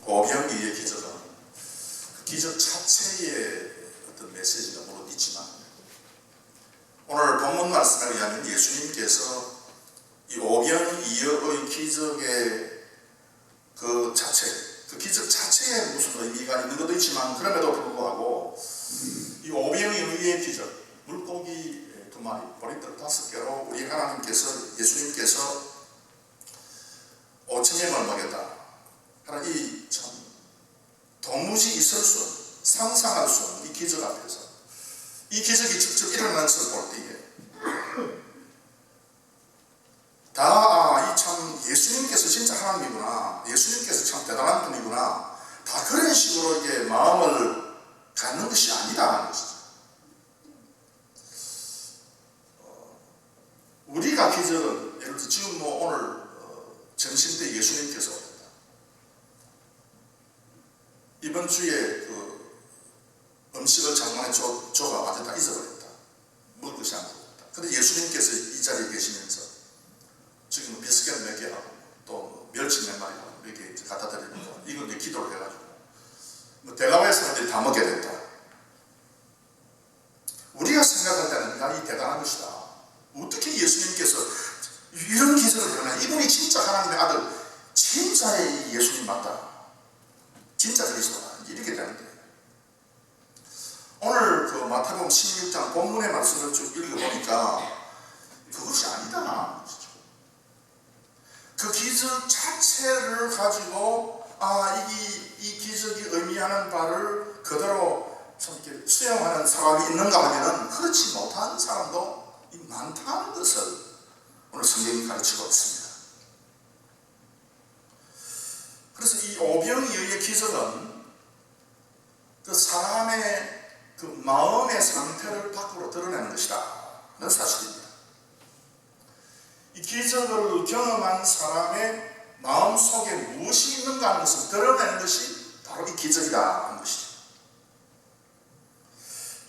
오병이의 기적은 그 기적 자체의 어떤 메시지가 물론 있지만, 오늘 본문 말씀에 의하면 예수님께서 이 오병이어의 기적의 그 자체, 그 기적 자체에 무슨 의미가 있는 것도 있지만, 그럼에도 불구하고 이 오병이어의 기적, 물고기 2마리, 보리떡 5개로 우리 하나님께서, 예수님께서 5,000명을 먹였다 하는 이 참 도무지 있을 수 없는, 상상할 수 없는 이 기적 앞에서, 이 기적이 직접 일어나는 것을 볼 때에 이 참 예수님께서 진짜 하나님이구나, 예수님께서 참 대단한 분이구나, 다 그런 식으로 이게 마음을 갖는 것이 아니다 하는 것이죠. 우리가 기적은, 예를 들어 지금 오늘 점심 때 예수님께서 오셨다, 이번 주에 그 음식을 장만에 줘가 아주 다 잊어버렸다, 먹을 것이 안 보였다. 근데 예수님께서 이 자리에 계시면서 지금 비스켓 몇 개 하고 또 멸치 몇 마리 하고 이렇게 갖다 드리니까, 이건 이제 기도를 해가지고 대가와의 사람들이 다 먹게 됐다. 우리가 생각할 때는 야, 이 대단한 것이다, 어떻게 예수님께서 이런 기적을 일어나, 이분이 진짜 하나님의 아들, 진짜의 예수님 맞다, 진짜 그리스도다, 이렇게 되는데, 오늘 그 마태복음 16장 본문의 말씀을 쭉 읽어보니까 그것이 아니다. 그 기적 자체를 가지고 이 기적이 의미하는 바를 그대로 좀 이렇게 수용하는 사람이 있는가 하면은 그렇지 못한 사람도 많다는 것을 오늘 성경이 가르치고 있습니다. 그래서 이 오병이어의 기적은 그 사람의 그 마음의 상태를 밖으로 드러내는 것이다 하는 사실입니다. 이 기적을 경험한 사람의 마음 속에 무엇이 있는가 하는 것을 드러내는 것이 바로 이 기적이다 하는 것이죠.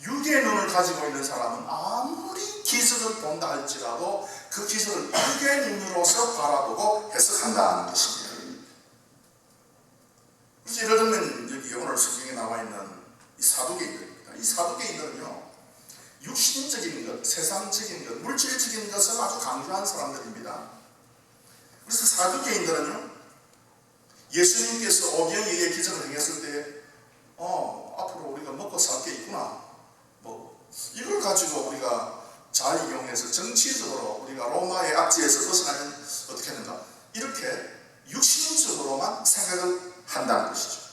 육의 눈을 가지고 있는 사람은 아무리 기적을 본다 할지라도 그 기적을 육의 눈으로서 바라보고 해석한다는 것입니다. 그래서 예를 들면 여기 오늘 성경에 나와 있는 이 사두개인들입니다. 이 사두개인들은요, 육신적인 것, 세상적인 것, 물질적인 것을 아주 강조한 사람들입니다. 그래서 사두개인들은요, 예수님께서 오병이어의 기적을 행했을 때 앞으로 우리가 먹고 살 게 있구나, 이걸 가지고 우리가 잘 이용해서 정치적으로 우리가 로마의 압제에서 벗어나면 어떻게 하는가, 이렇게 육신적으로만 생각을 한다는 것이죠.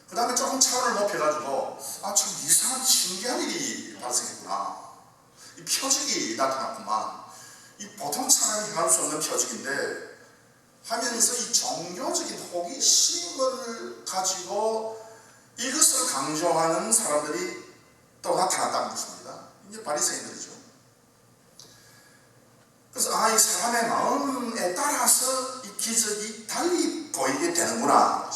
그 다음에 조금 차원을 높여가지고 참 이상한 신기한 일이 발생했구나, 이 표적이 나타났구만, 이 보통 사람이 행할 수 없는 표적인데 하면서 이 종교적인 호기심을 가지고 이것을 강조하는 사람들이 또 나타났다는 것입니다. 이제 바리새인들이죠. 그래서 이 사람의 마음에 따라서 이 기적이 달리 보이게 되는구나.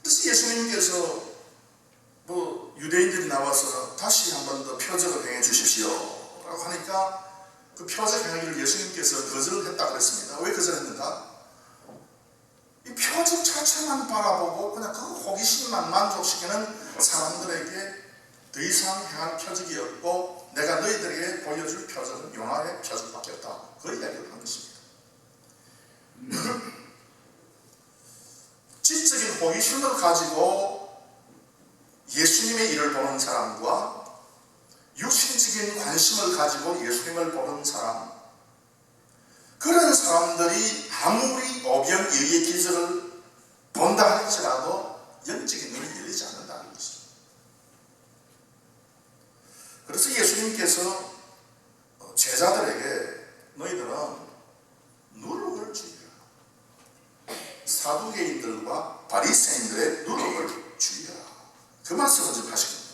그래서 예수님께서 유대인들이 나와서 다시 한 번 더 표적을 행해 주십시오 라고 하니까 그 표적 행하기를 예수님께서 거절을 했다고 했습니다. 왜 거절했는가? 이 표적 자체만 바라보고 그냥 그 호기심만 만족시키는 사람들에게 더 이상 행할 표적이 없고, 내가 너희들에게 보여줄 표적은 요나의 표적밖에 없다, 그 이야기를 한 것입니다. 지적인 호기심을 가지고 예수님의 일을 보는 사람과 육신적인 관심을 가지고 예수님을 보는 사람, 그런 사람들이 아무리 오병이어의 기적을 본다 할지라도 영적인 눈이 열리지 않는다는 것이죠. 그래서 예수님께서 제자들에게 너희들은 누룩을 주의하라, 사두개인들과 바리새인들의 누룩을 주의하라, 그 말씀을 지금 하신 겁니다.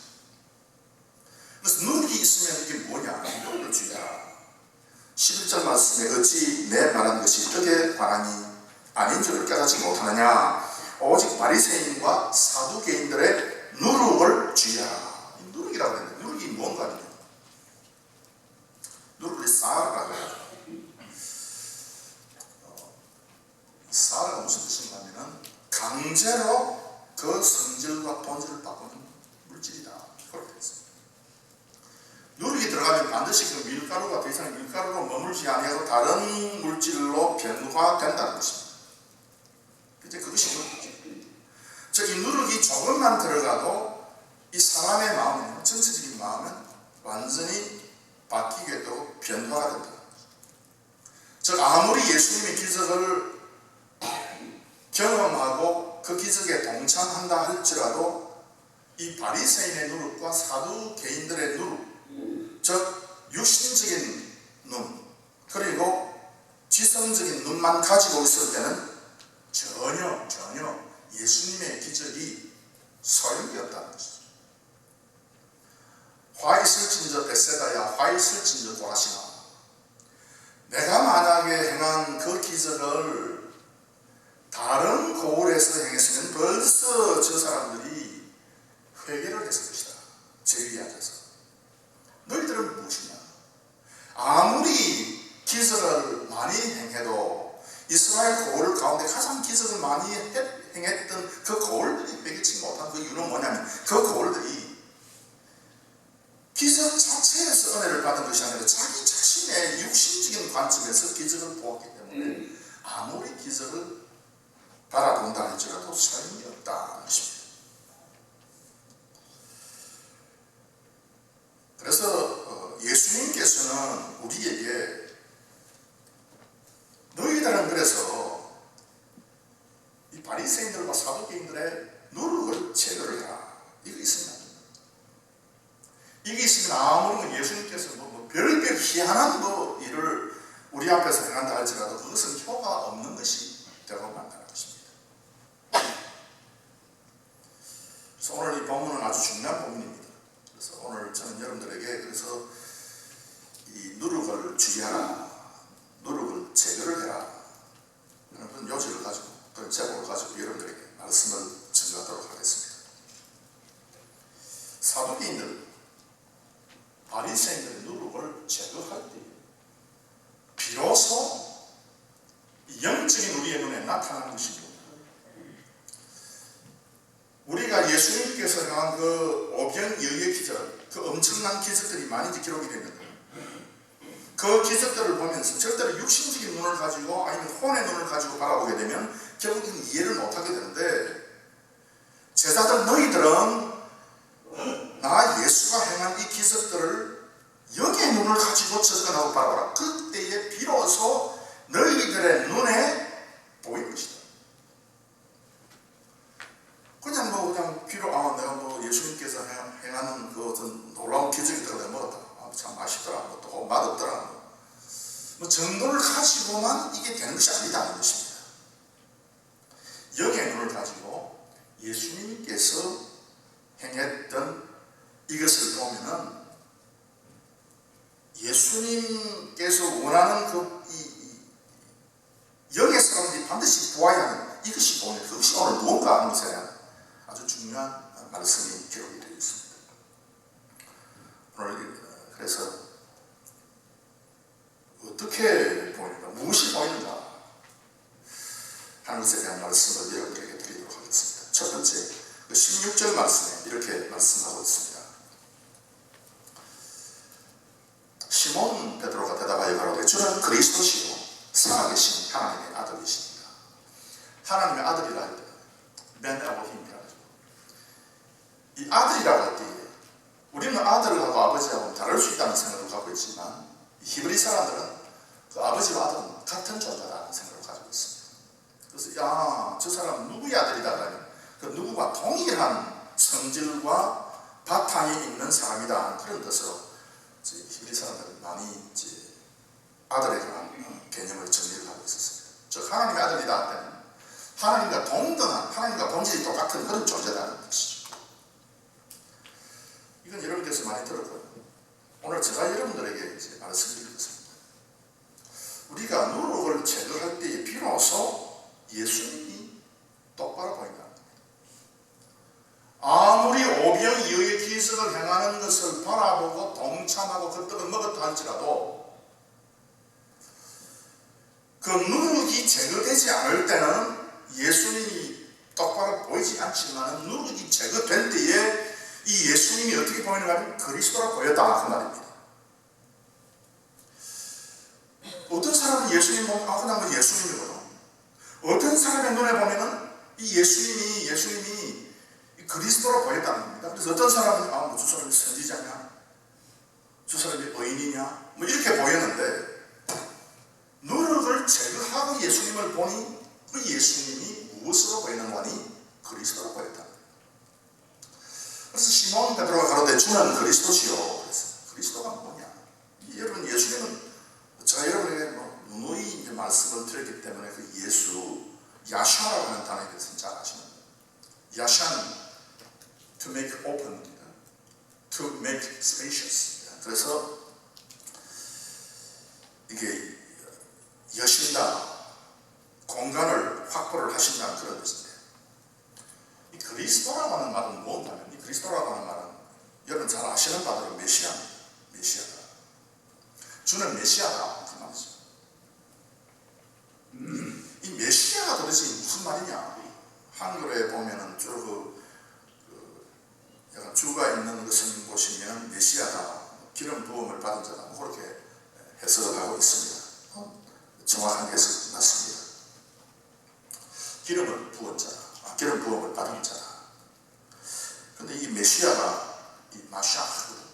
그래서 누룩이 있으면 이게 뭐냐, 누룩을 주의하라. 11절 말씀에 어찌 내 말한 것이 떡에 관함이 아닌 줄을 깨닫지 못하느냐, 오직 바리새인과 사두개인들의 누룩을 주의하라. 이 누룩이라고 했는데 누룩이 뭔가 하냐, 누룩을 쌀이라고 해요. 쌀은 강제로 그 성질과 본질을 바꾸는 물질이다. 그렇게 했습니다. 누룩이 들어가면 반드시 그 밀가루가 더 이상 밀가루로 머물지 아니하고 다른 물질로 변화된다는 것입니다. 이제 그것이 누룩이죠. 즉, 이 누룩이 조금만 들어가도 이 사람의 마음은, 전체적인 마음은 완전히 바뀌게 되고 변화가 된다. 즉, 아무리 예수님의 기적을 경험하고 그 기적에 동참한다 할지라도 이 바리새인의 누룩과 사두개인들의 누룩, 즉 육신적인 눈 그리고 지성적인 눈만 가지고 있을 때는 전혀 예수님의 기적이 소용이 없다는 것이죠. 화 있을진저 벳세다야, 화 있을진저 고라시나. 내가 만약에 행한 그 기적을 다른 고을에서 행했으면 벌써 저 사람들이 회개를 했을 것이다. 제 위에 앉아서. 너희들은 무엇이냐? 아무리 기적을 많이 행해도 이스라엘 고을 가운데 가장 기적을 많이 행했던 그 고을들이 회개치 못한 그 이유는 뭐냐면 그 고을들이 기적 자체에서 은혜를 받은 것이 아니라 자기 자신의 육신적인 관점에서 기적을 보았기 때문에 아무리 기적을 바라본다 할지라도 소용이 없다는 것입니다. 그래서 예수님께서는 우리에게 너희들은 그래서 이 바리새인들과 사두개인들의 누룩을 제거를 해라. 이거 있으면 이게 있으면 아무리 예수님께서 별별 희한한 일을 우리 앞에서 행한다 할지라도 그것은 효과가 없는 것이 되고 만다는 것입니다. 그래서 오늘 이 본문은 아주 중요한 본문입니다. 그래서 오늘 저는 여러분들에게 그래서 이 누룩을 주의하라, 누룩을 제거를 해라 하는 그런 요지를 가지고 그런 제목을 가지고 여러분들에게 말씀을 전하도록 하겠습니다. 사두개인들, 바리새인들의 누룩을 제거할 때 비로소 영적인 우리의 눈에 나타나는 것입니다. 우리가 예수님께서 행한 그 오병이어의 기적, 그 엄청난 기적들이 많이 기록이 됐는데 그 기적들을 보면서 절대로 육신적인 눈을 가지고 아니면 혼의 눈을 가지고 바라보게 되면 결국은 이해를 못하게 되는데 제자들 너희들은 나 예수가 행한 이 기적들을 영의 눈을 가지고 접근하고 바라봐라. 그때에 비로소 너희들의 눈에 보일 것이다. 그냥 귀로 내가 예수님께서 행하는 그 어떤 놀라운 기적이 내가 먹었다. 참 맛있더라. 또 맛없더라. 정도를 가지고만 이게 되는 것이 아니다는 것입니다. 영의 눈을 가지고 예수님께서 행했던 이것을 보면은 예수님께서 원하는 영의 사람들이 반드시 보아야 하는 이것이 보면 그것이 오늘 무언가 하는 것에 아주 중요한 말씀이 기록이 되어 있습니다. 오늘 그래서 어떻게 보이는가, 무엇이 보이는가 하는 것에 대한 말씀을 여러분들에게 드리도록 하겠습니다. 첫 번째, 16절 말씀에 이렇게 말씀하고 있습니다. 시몬 베드로가 대답하여 가로되 주는 그리스도시요 살아계신 하나님의 아들이십니다. 하나님의 아들이라 할 때 맨 아버힘이라 하죠. 이 아들이라고 할 때 우리는 아들하고 아버지하고 다를 수 있다는 생각을 갖고 있지만 히브리 사람들은 그 아버지와 아들은 같은 존재라는 생각을 가지고 있습니다. 그래서 저 사람은 누구의 아들이다 하면 그 누구와 동일한 성질과 바탕이 있는 사람이다 그런 뜻으로 히브리 사람들은 많이 아들에 관한 개념을 정리를 하고 있었습니다. 즉 하나님의 아들이다 할 때는 하나님과 동등한, 하나님과 본질이 똑같은 그런 존재라는 뜻이죠. 이건 여러분께서 많이 들었고요. 오늘 제가 여러분들에게 말씀드리겠습니다. 우리가 누룩을 제거할 때에 비로소 예수님이 똑바로 보인다는 겁니다. 아무리 오병이어의 기적을 행하는 것을 바라보고 동참하고 그 떡을 먹었다 할지라도 그 누룩이 제거되지 않을 때는 예수님이 똑바로 않지만 누룩이 제거될 때에 이 예수님이 어떻게 보이는가 하면 그리스도라 보였다 그 말입니다. 어떤 사람은 예수님 보면 그냥 예수님이거든. 어떤 사람의 눈에 보면은 이 예수님이 그리스도로 보였다는 겁니다. 그래서 어떤 사람은 저 사람이 선지자냐, 저 사람이 의인이냐, 이렇게 보였는데 누룩을 제거하고 예수님을 보니 그 예수님이 무엇으로 보이는 거니? 그리스도로 보였다. 그래서 시몬 베드로가 가로되 주는 그리스도시요. 그래서 그리스도가 뭐냐? 여러분 예수님은 제가 여러분에게 누누이 이제 말씀을 드렸기 때문에 그 예수 야샤라고 하는 단어에 대해서 잘 아시는 거예요. 야샤는 to make open입니다. to make spacious. 그래서 이게 여신다, 공간을 확보를 하신다는 그런 뜻인데, 이 그리스도라고 하는 말은 뭐냐면, 이 그리스도라고 하는 말은 여러분 잘 아시는 바대로 메시아입니다. 메시아다. 주는 메시아다 그 말이죠. 이 메시아가 도대체 무슨 말이냐? 한글에 보면은 약간 주가 있는 것을 보시면 메시아다, 기름 부음을 받은 자다, 그렇게 해석을 하고 있습니다. 정확한 해석이 맞습니다. 기름을 부은 자다, 기름 부음을 받은 자다. 근데 이 메시아가 이 마샤흐가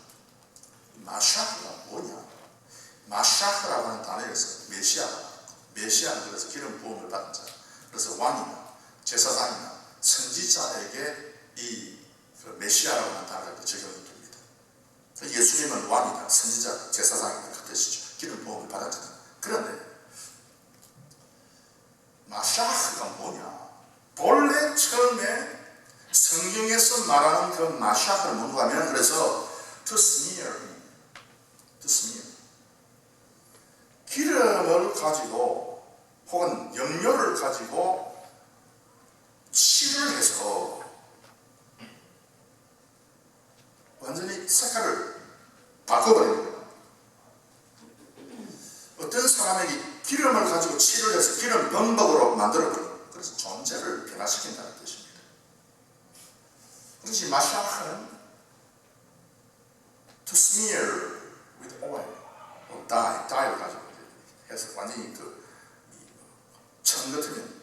뭐냐? 마샤흐라고 하는 단어에서 메시아는 그래서 기름 부음을 받은 자, 그래서 왕이나 제사장이나 선지자에게 이 메시아라고 하는 단어가 적용이 됩니다. 예수님은 왕이다, 선지자, 제사장이다 그 뜻이죠. 기름 부음을 받은 자다. 그런데 마샤흐가 뭐냐? 본래 처음에 성경에서 말하는 그 마샤흐는 뭔가 하면 그래서 to smear, 기름을 가지고 혹은 염료를 가지고 칠을 해서 완전히 색깔을 바꿔버리는 거예요. 어떤 사람에게 기름을 가지고 칠을 해서 기름 범벅으로 만들어버려요. 그래서 존재를 변화시킨다는 뜻입니다. 그래서 마샤흐는 to smear with oil, dye를 가지고 해서 완전히 천 같으면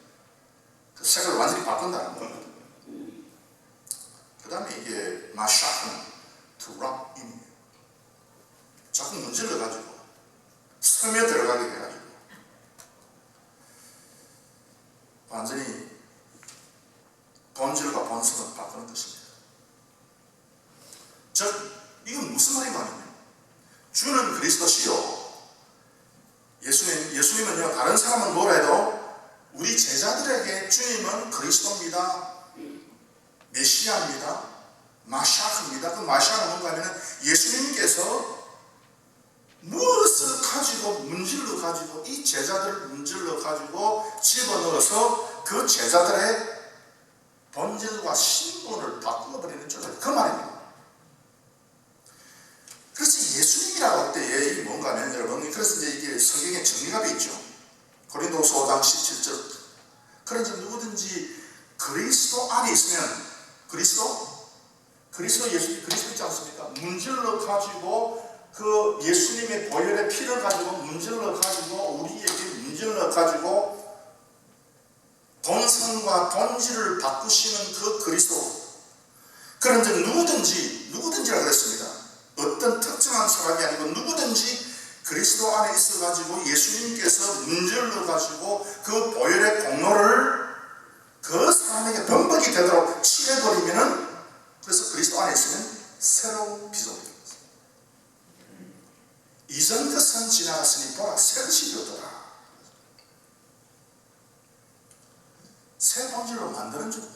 그 색을 완전히 바꾼다는 거거든요. 그 다음에 이게 마샤흐는 to rub in, 자꾸 문질러가지고 스며 들어가게 해가지고 완전히 본질과 본성을 바꾸는 것입니다. 즉 이건 무슨 말이냐면 주는 그리스도시요, 예수님은요 다른 사람은 뭐라 해도 우리 제자들에게 주님은 그리스도입니다, 메시아입니다, 마샤흐입니다. 그 마샤흐는 뭔가 하면 예수님께서 무엇을 가지고 문질러 가지고 이 제자들을 문질러 가지고 집어넣어서 그 제자들의 본질과 신분을 바꾸어버리는 존재, 그 말입니다. 그래서 예수님이라고 할 때에 이 뭔가 하면 여러분, 그래서 이제 이게 성경에 정리가 되어 있죠. 고린도서 5장 17절. 그런지 누구든지 그리스도 안에 있으면 그리스도 예수님 그리스도 있지 않습니까? 문질러 가지고 그 예수님의 보혈의 피를 가지고 문질러 가지고 우리에게 문질러 가지고 본성과 본질을 바꾸시는 그 그리스도. 그런데 누구든지라고 그랬습니다. 어떤 특정한 사람이 아니고 누구든지 그리스도 안에 있어 가지고 예수님께서 문질러 가지고 그 보혈의 공로를 그 사람에게 범벅이 되도록 칠해버리면은, 그래서 그리스도 안에 있으면 새로운 피조물이 됩니다. 이전 것은 지나갔으니 보라 새 것이 되었더라. 새 본질로 만드는 중.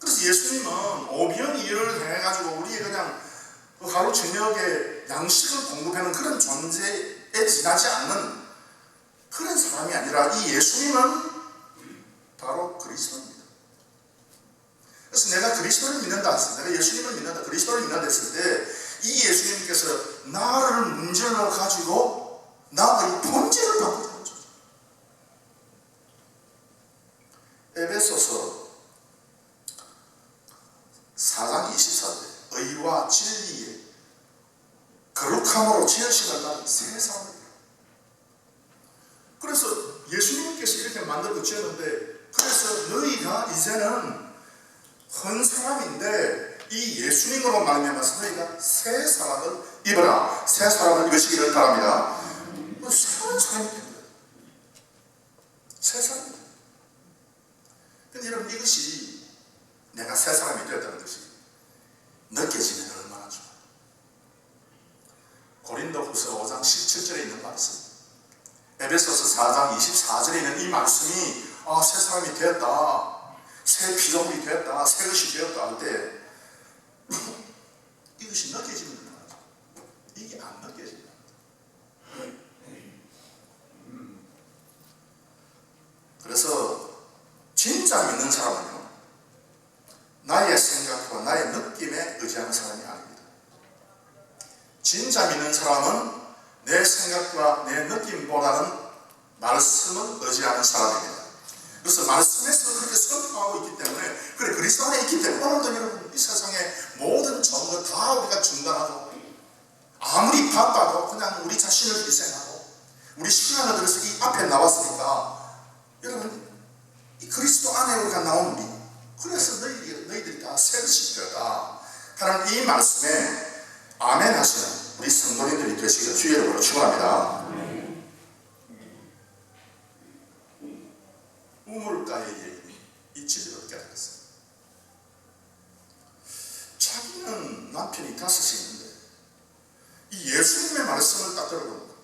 그래서 예수님은 오병이어를 행해가지고 우리의 그냥 그 하루 저녁에 양식을 공급하는 그런 존재에 지나지 않는 그런 사람이 아니라 이 예수님은 바로 그리스도입니다. 그래서 내가 그리스도를 믿는다, 내가 예수님을 믿는다, 그리스도를 믿는다 했을 때 이 예수님께서 나를 문질러 가지고 나의 본질을 바꾸는 거죠. 에베소서 지으심을 받은 새 사람입니다. 그래서 예수님께서 이렇게 만들고 지었는데, 그래서 너희가 이제는 한 사람인데 이 예수님으로 말미암아서 너희가 새 사람을 입어라. 새 사람을 입으시기를 바랍니다. 새로운 사람이 됩니다. 새 사람입니다. 근데 여러분, 이것이 내가 새 사람이 되었다는 것이 느껴지면 얼마나 좋아요. 고린도후서 5장 17절에 있는 말씀, 에베소서 4장 24절에 있는 이 말씀이 새 사람이 되었다, 새 피조물이 되었다, 새 것이 되었다 할 때 이것이 느껴지는 거죠. 이게 안 느껴집니다. 그래서 진짜 믿는 사람은요, 나의 생각과 나의 느낌에 의지하는 사람이 아닙니다. 진짜 믿는 사람은 내 생각과 내 느낌보다는 말씀을 의지하는 사람입니다. 그래서 말씀에서 그렇게 선포하고 있기 때문에, 그래, 그리스도 안에 있기 때문에 오늘도 여러분 이 세상의 모든 좋은 것 다 우리가 중단하고, 아무리 바빠도 그냥 우리 자신을 희생하고 우리 시간을 들여서 이 앞에 나왔으니까, 여러분 이 그리스도 안에 우리가 나온 우리, 그래서 너희들이 다 새것이 되었다 하는 이 말씀에 아멘 하시는 우리 성도님들이 되시기를 주의 이름으로 축원합니다. 우물가의 여인이 이 진리를 깨달았어요. 자기는 남편이 5이 있는데 이 예수님의 말씀을 딱 들어보니까,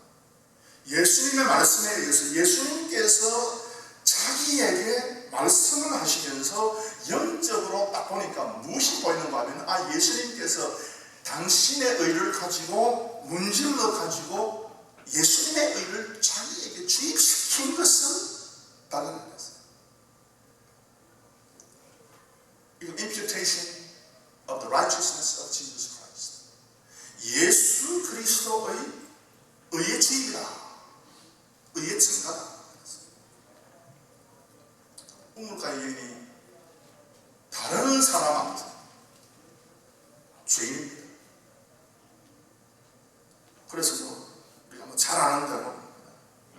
예수님의 말씀에 의해서 예수님께서 자기에게 말씀을 하시면서 영적으로 딱 보니까 무엇이 보이는가 하면, 예수님께서 당신의 의를 가지고 문질러 가지고 예수님의 의를 자기에게 주입시킨 것을 발견했어요. 이거 imputation of the righteousness of Jesus Christ. 예수 그리스도의 의의 주입이다, 의의 증가다. 우물가의 여인이 다른 사람 앞에서 죄인입니다. 그래서 우리가 잘 아는 대로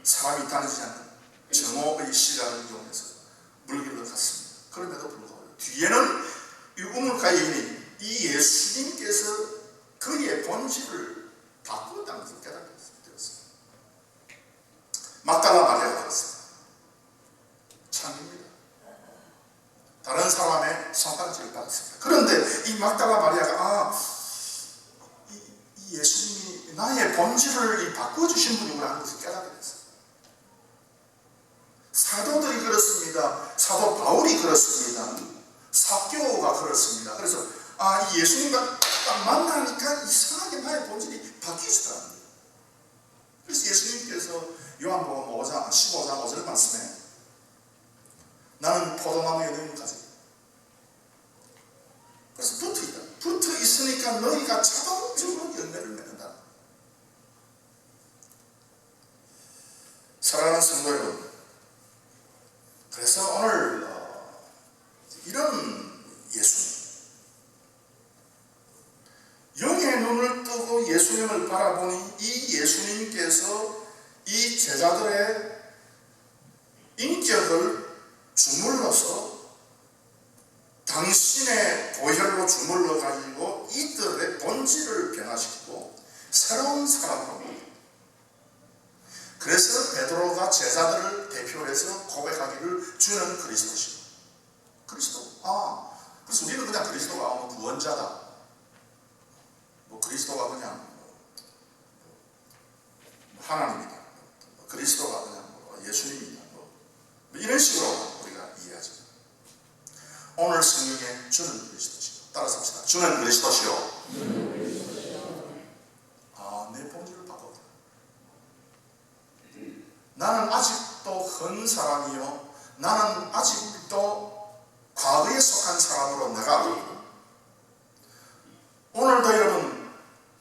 사람이 다니지 않는 정오의 시간을 이용해서 물길로 갔습니다. 그럼에도 불구하고 뒤에는 이 우물가의 여인이 이 예수님께서 그의 본질을 바꾸었다는 것을 깨닫게 되었습니다. 막달라 마리아가 그랬습니다. 참입니다. 다른 사람의 손가락질을 받았습니다. 그런데 이 막달라 마리아가 이 예수님이 나의 본질을 바꿔주신 분이구나 하는 것을 깨닫게 됐어요. 사도들이 그렇습니다. 사도 바울이 그렇습니다. 사교가 그렇습니다. 그래서 이 예수님과 딱 만나니까 이상하게 나의 본질이 바뀌시더랍니다. 그래서 예수님께서 요한복음 5장 15장 5절 말씀에 나는 포도나무에 너희는 가지. 그래서 붙어 있으니까 너희가 자동적으로 열매를 맺는다. 사랑하는 성도 여러분, 그래서 오늘 이런 예수님, 영의 눈을 뜨고 예수님을 바라보니 이 예수님께서 이 제자들의 인격을 주물러서 당신의 보혈로 주물러 가지고 이들의 본질을 변화시키고 새로운 사람으로 만듭니다. 그래서 베드로가 제자들을 대표해서 고백하기를 주는 그리스도시고, 그리스도. 그래서 우리는 그냥 그리스도가 구원자다, 그리스도가 그냥 하나님이다, 그리스도가 그냥 예수님이다, 이런 식으로 우리가 이해하죠. 오늘 성경에 주는 그리스도시요. 따라서 합시다. 주는 그리스도시요. 내 본질을 바꿨다. 나는 아직도 한 사람이요, 나는 아직도 과거에 속한 사람으로 나가고, 오늘도 여러분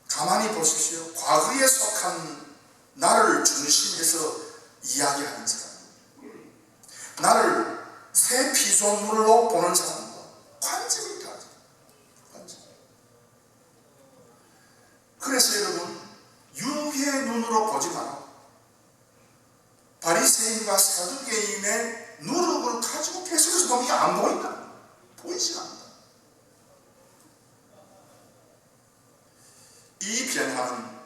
가만히 보십시오. 과거에 속한 나를 중심해서 이야기하는 사람, 나를 새 피조물로 보는 사람과 관점이 다르죠. 관점. 그래서 여러분, 안 보인다. 보이지 않는다. 이 변화는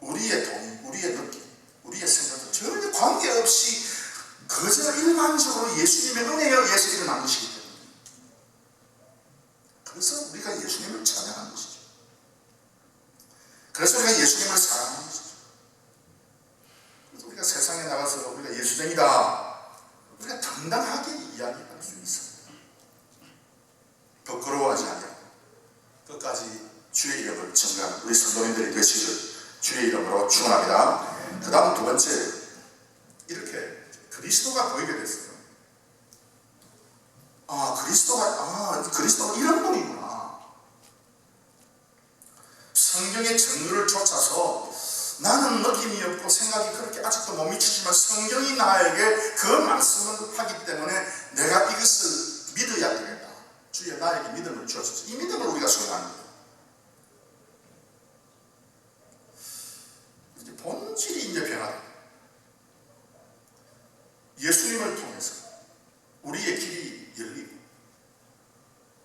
우리의 동의, 우리의 느낌, 우리의 생각도 전혀 관계없이 그저 일반적으로 예수님의 은혜에 의해서 일어난 것이기 때문에, 그래서 우리가 예수님을 찬양하는 것이죠. 그래서 우리가 예수님을 사랑하는 것이죠. 그래서 우리가 세상에 나가서 우리가 예수쟁이다, 우리가 당당하게 이야기할 수 있습니다. 부끄러워하지 않고 끝까지 주의 이름을 증거하는 우리 성도님들이 되시길 주의 이름으로 축원합니다. 그 다음 두 번째, 이렇게 그리스도가 보이게 됐어요. 그리스도가 이런 분이구나. 성경의 정의를 쫓아서 나는 느낌이 없고 생각이 그렇게 아직도 못 미치지만 성경이 나에게 그 말씀을 하기 때문에 내가 이것을 믿어야 되겠다. 주여 나에게 믿음을 주옵소서. 이 믿음을 우리가 소유하는 거예요. 본질이 이제 변화돼요. 예수님을 통해서 우리의 길이 열리고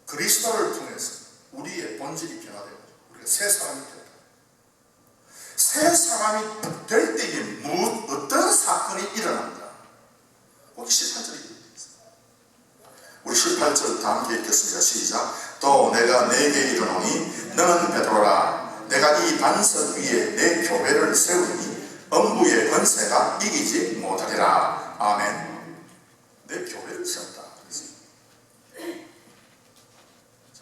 그리스도를 통해서 우리의 본질이 변화되고 우리가 새 사람이 된다. 새 사람이 될 때에 어떤 사건이 일어납니다. 거기 18절이 있습니다. 우리 18절 다 함께 읽겠습니다. 시작. 또 내가 내게 이르노니 너는 베드로라. 내가 이 반석 위에 내 교회를 세우니 음부의 권세가 이기지 못하리라. 아멘. 내 교회를 세운다.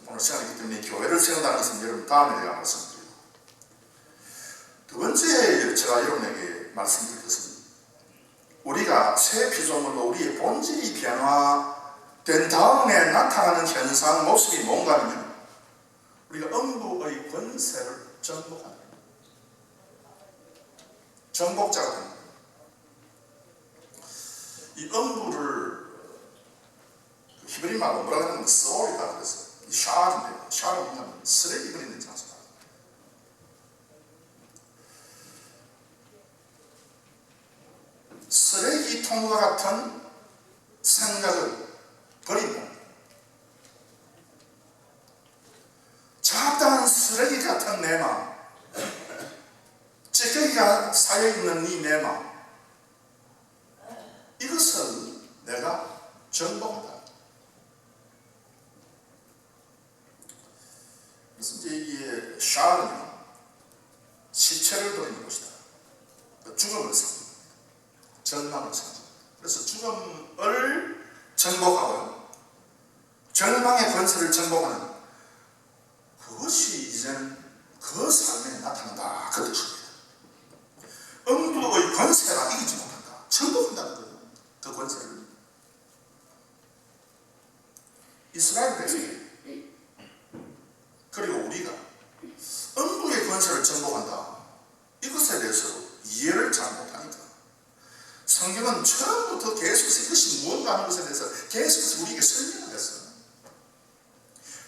오늘 시간이기 때문에 교회를 세운다는 것은 여러분 다음에 내가 말씀드려요. 두 번째 제가 여러분에게 말씀드릴 것은 우리가 새 피조물로 우리의 본질이 변화된 다음에 나타나는 현상, 모습이 뭔가 하면 우리가 음부의 권세를 정복하는 거예요. 정복자가 되는 거예요. 이 음부를 히브리 말로 뭐라 그러냐면 소울이다 그랬어요. 이 샤르인데, 샤르는 뭐냐면 쓰레기 버리는 장소다. 쓰레기통과 같은 생각을 버린다. 작다한 쓰레기 같은 내 마음, 찌꺼기가 쌓여있는 이 내 마음, 이것을 내가 정복한다. 그래서 이제 이 샤르는 시체를 버리는 것이다. 죽음을 상징합니다. 절망을 상징합니다. 그래서 죽음을 정복하고 절망의 권세를 정복하는 그것이 이제는 그 삶에 나타난다. 그 뜻입니다. 음부의 권세가 이기지 못한다. 정복한다는 거예요. 그 권세를. 이스라엘 백성 그리고 우리가 음부의 권세를 정복한다. 이것에 대해서 이해를 잘 못하니까 성경은 처음부터 계속해서 이것이 무언가 하는 것에 대해서 계속해서 우리에게 설명을 했어요.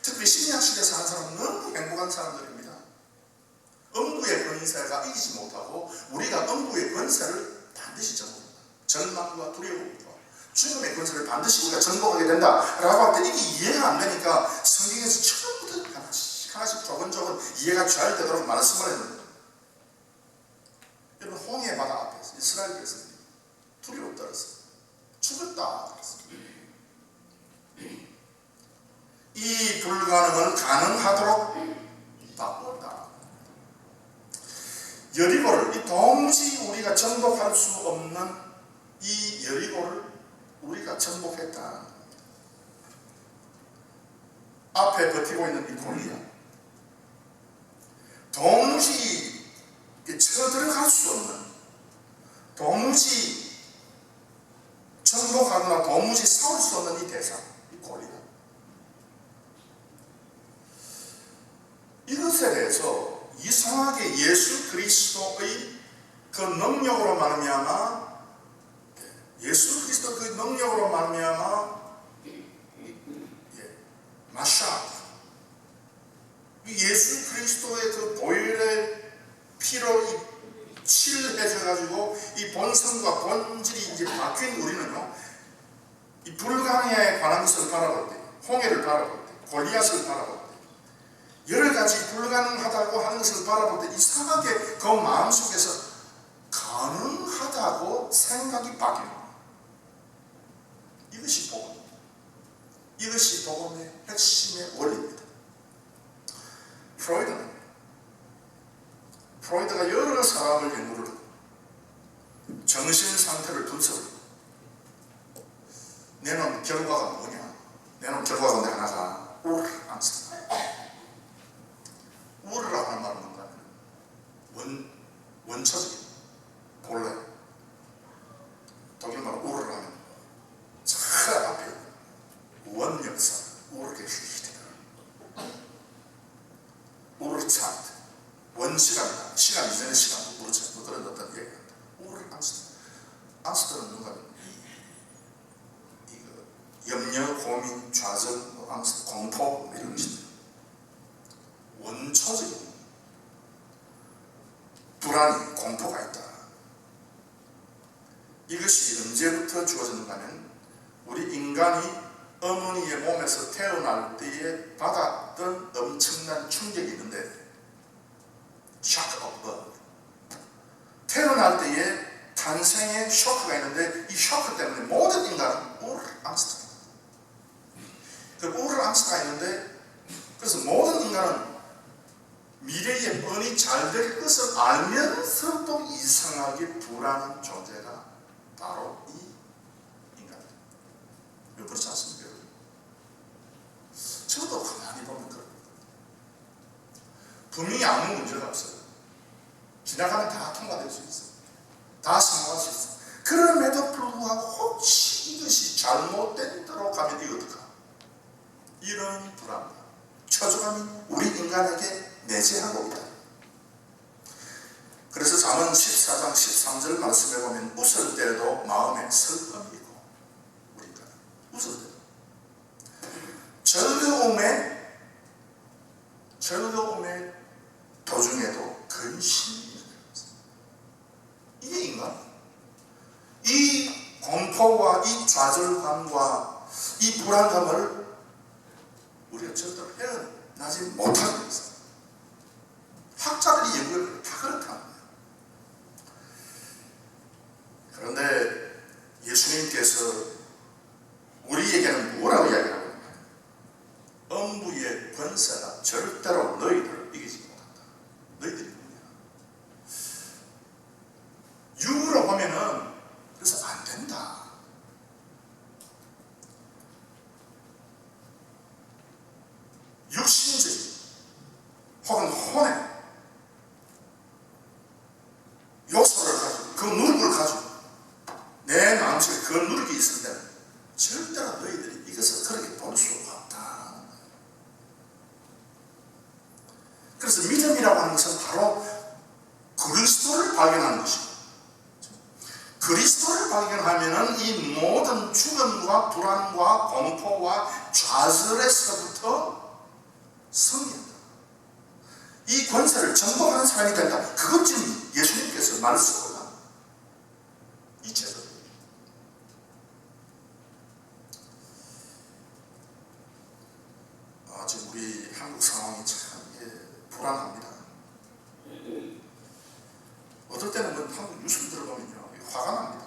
특히 신약 시대에 사는 사람은 너무 행복한 사람들입니다. 음부의 권세가 이기지 못하고 우리가 음부의 권세를 반드시 정복한다. 절망과 두려움과 죽음의 권세를 반드시 우리가 정복하게 된다라고 할 때 이게 이해가 안 되니까 성경에서 처음부터 하나씩 조금조금 이해가 잘 되도록 말씀을 했는데, 여러분 홍해 바다 앞에서 이스라엘 백성이 두려웠다 그랬어요. 죽었다 그랬어요. 이 불가능을 가능하도록 바꿨다. 여리고를 이 도무지 우리가 정복할 수 없는 이 여리고를 우리가 정복했다. 앞에 버티고 있는 이 골리앗, 도무지 쳐들어갈 수 없는, 도무지 정복하거나 도무지 싸울 수 없는 이 대상, 이 골리앗. 이것에 대해서 이상하게 예수 그리스도의 그 능력으로 말미암아, 예수 그리스도 그 능력으로 말미암아 마샤, 예수 그리스도의 그 보혈의 피로 칠해져 가지고 이 본성과 본질이 이제 바뀐 우리는요, 이 불가능의 홍해 화남선을 바라볼 때, 홍해를 바라볼 때, 골리앗을 바라볼 때, 여러 가지 불가능하다고 하는 것을 바라볼 때 이상하게 그 마음속에서 가능하다고 생각이 바뀌는 거예요. 이것이 복음입니다. 이것이 복음의 핵심의 원리입니다. 프로이드가 여러 사람을 연구를 하고 정신 상태를 분석을 내놓은 결과가 뭐냐? 내놓은 결과 가운데 하나가 우르앙스트. 우르라고 하는 말은 뭔가 하면 원초적인 본래 독일말로 우르라면 저 앞에 원역사 우르게히트 우르차트 원시간이다. 시간 이전의 시간 우르차트 그런 어떤 얘기가 있다. 우르앙스트. 앙스트는 뭔가 염려, 고민, 좌절, 앙스트, 공포 이런 것입니다. 원초적인 불안이, 공포가 있다. 이것이 언제부터 주어졌는가 하면 우리 인간이 어머니의 몸에서 태어날 때에 받았던 엄청난 충격이 있는데 shock of birth. 태어날 때에 탄생의 쇼크가 있는데 이 쇼크 때문에 모든 인간은 우르앙스트가 있다. 그 우르앙스트가 있는데 그래서 모든 인간은 미래에 뻔히 잘 될 것을 알면서도 이상하게 불안한 존재가 바로 이 인간입니다. 그렇지 않습니까? 저도 가만히 보면 그럽니다. 분명히 아무 문제가 없어요. 지나가면 다 통과될 수 있어요. 다 성공할 수 있어요. 그럼에도 불구하고 혹시 이것이 잘못된 대로 가면 이거 어떡하? 이런 불안감, 초조감이 우리 인간에게 내재하고 있다. 그래서 잠언 14장 13절 말씀에 보면 웃을 때도 마음에 슬픔이 있고 우리 인간은 웃을 때도 즐거움의 도중에도 근심이 있는 것입니다. 이게 인간. 이 공포와 이 좌절감과 이 불안감을 우리가 절대로 헤어나지 못하고 있어요. 학자들이 연구를 다 그렇다는 거예요. 그런데 예수님께서 우리에게는 뭐라고 이야기하고 있느냐? 엄부의 권세가 절대로 너희들을 이기지 못한다. 너희들이 뭐냐? 육으로 보면은 그래서 안 된다. 육신적인 혹은 혼의 요소를 가지고 그 누룩을 가지고 내 마음속에 그 누룩이 있을 때는 절대로 너희들이 이것을 그렇게 볼 수가 없다. 그래서 믿음이라고 하는 것은 바로 그리스도를 발견하는 것이고 그리스도를 발견하면은 이 모든 죽음과 불안과 공포와 좌절에서부터 승리한다. 이 권세를 정복하는 사람이 된다. 그것 지금 예수님께서 말씀하다. 이 제도. 지금 우리 한국 상황이 참 불안합니다. 어떨 때는 뭐 한국 뉴스를 들어보면요, 화가 납니다.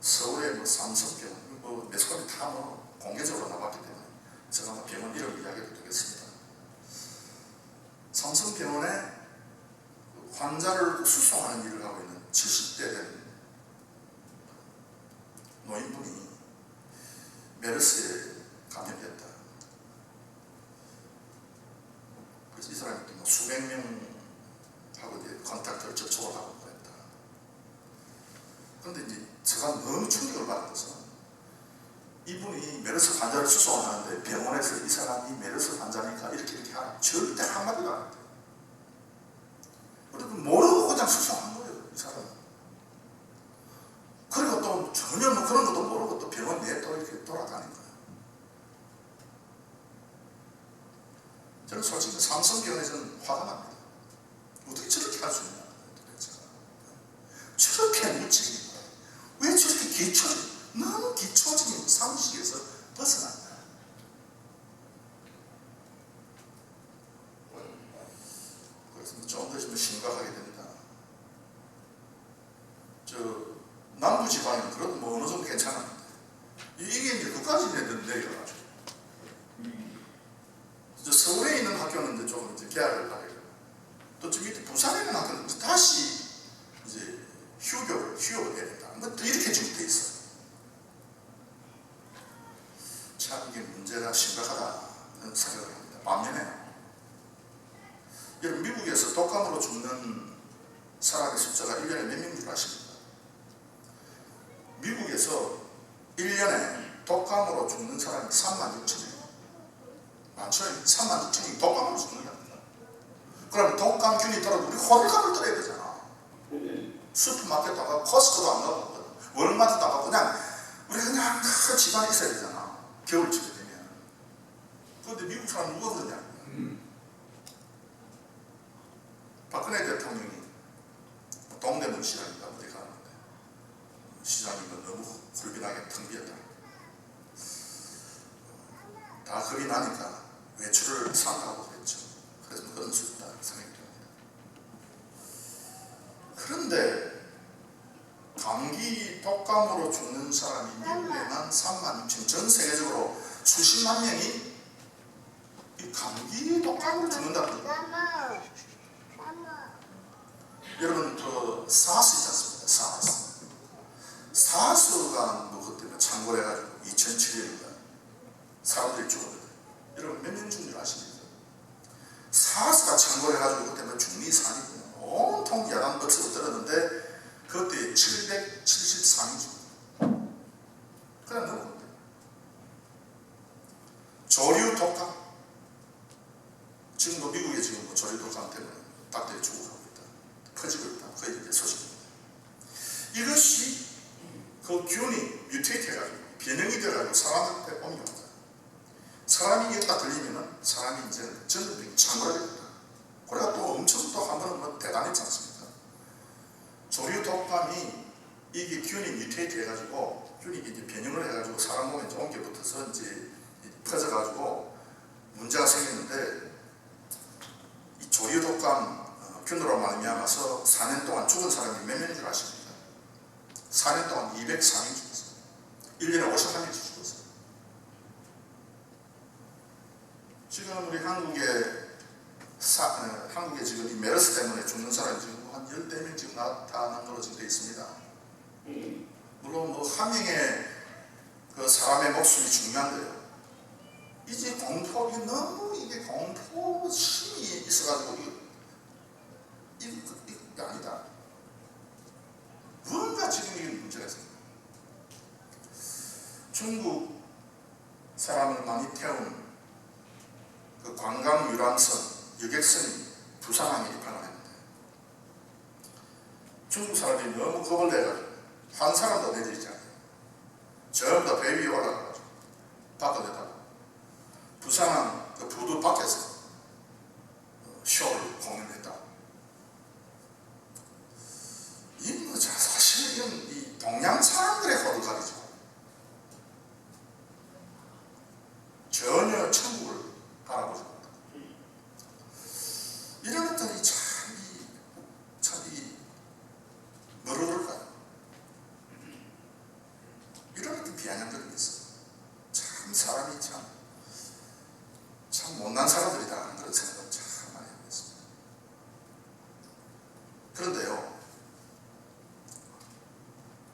서울의 뭐 삼성병원, 뭐 몇 사람이 다 뭐 공개적으로 나왔기 때문에 제가 뭐 병원 이름 이야기해도 되겠습니다. 삼성병원에 환자를 수송하는 일을 하고 있는 70대 된 노인분이 메르스에 감염됐다. 그래서 이 사람이 뭐 수백 명하고 이제 컨택트를 접촉을 하고 그랬다. 그런데 이제 제가 너무 충격을 받아서 이분이 메르스 환자를 수송하는데 병원에서 이 사람이 메르스 환자니까 이렇게 하라. 절대 한마디도 안 했대요. 그리고 모르고 그냥 수송한 거예요, 이 사람은. 그리고 또 전혀 뭐 그런 것도 모르고 또 병원 내에 또 이렇게 돌아다닌 거예요. 저는 솔직히 삼성병원에서는 화가 납니다. 어떻게 저렇게 할 수 있냐, 도대체. 저렇게 무책임해. 왜 저렇게 너무 기초적인 상식에서 벗어난다. 그래서 좀 더 좀 심각하게 됩니다. 남부 지방에는 그래도 뭐 어느 정도 괜찮았는데 이게 이제 그까지 내려가지고 서울에 있는 학교는 이제 조금 이제 개학을 하게 되고 또 저 밑에 부산에 있는 학교는 다시 이제 휴업을 해야 된다. 뭐 또 이렇게 지금 돼 있어요. 참 이게 문제가 심각하다는 생각을 합니다. 반면에 여러분 미국에서 독감으로 죽는 사람의 숫자가 1년에 몇 명인 줄 아십니까? 미국에서 1년에 독감으로 죽는 사람이 36,000명. 많죠? 36,000명이 독감으로 죽는 게 아닙니다. 그러면 독감균이 떨어도 우리 호들갑을 떨어야 되잖아. 슈퍼마켓 나가고 코스트도 안 가고 월마트 나가고 그냥 우리 그냥 큰 집안에 있어야 되잖아. 겨울쯤에 되면. 그런데 미국 사람 누가 그러냐? 박근혜 대통령이 동대문 시장인가 어디 가는데 시장이 너무 훌빈하게 텅 비었다. 다 겁이 나니까 외출을 삼가하고 그랬죠. 그래서 그런 수 있다 생각이 듭니다. 그런데 감기 독감으로 죽는 사람이 미국에만 36,000, 전 세계적으로 수십만 명이 이 감기 독감으로 죽는다는 거예요. 여러분 사스 있지 않습니까? 사스가 뭐 그때 창궐 해가지고 2007년인가 사람들이 죽었는데 여러분 몇 명 죽은 줄 아십니까? 사스가 창궐 해가지고 그때 뭐 중리 산이 온통 야단 벅스로 떨었는데 그때 773명 죽었다. 그냥 넘어갔대. 조류 독감. 지금도 미국에 지금 뭐 조류 독감 때문에 닭들이 죽어가고 있다. 퍼지고 있다. 거의 이제 소식입니다. 이것이 그 균이 뮤테이트 해가지고 변형이 돼가지고 사람한테 옮겨간다. 사람이 이게 딱 걸리면은 사람이 이제 전염병이 창궐하게 된다. 그래가 또 엄청 또 한 번은 뭐 대단했지 않습니까? 조류 독감이 이게 균이 뮤테이트 해가지고 균이 이제 변형을 해가지고 사람 몸에 이제 옮겨 붙어서 이제 퍼져가지고 문제가 생겼는데 이 조류 독감 균으로 말미암아서 4년 동안 죽은 사람이 몇 명인 줄 아십니까? 4년 동안 204명 죽었어요. 1년에 51명씩 죽었어요. 지금 우리 한국에 지금 이 메르스 때문에 죽는 사람이 지금 한 14명 지금 나타난 걸로 지금 되어 있습니다. 물론 뭐 한 명의 그 사람의 목숨이 중요한데요. 이제 너무 이게 공포심이 있어가지고 이게 아니다. 뭔가 지금 이게 문제가 있습니다. 중국 사람을 많이 태운 그 관광 유람선 여객선이 부산항에 입항을 했는데 중국 사람들이 너무 겁을 내가지고 한 사람도 내리지 않아요. 전부 다 배 위에 올라가가지고 바꿔내다가 부산항 그 부두 밖에서 쇼를 공연했다. 이 사실 이건 이 동양 사람들의 호들갑이죠. 전혀 천국을 바라보지 못한다. 이런 것들이 뭐라 그럴까요? 이런 것들 비아냥거리가 있어요. 참 사람이 참 못난 사람들이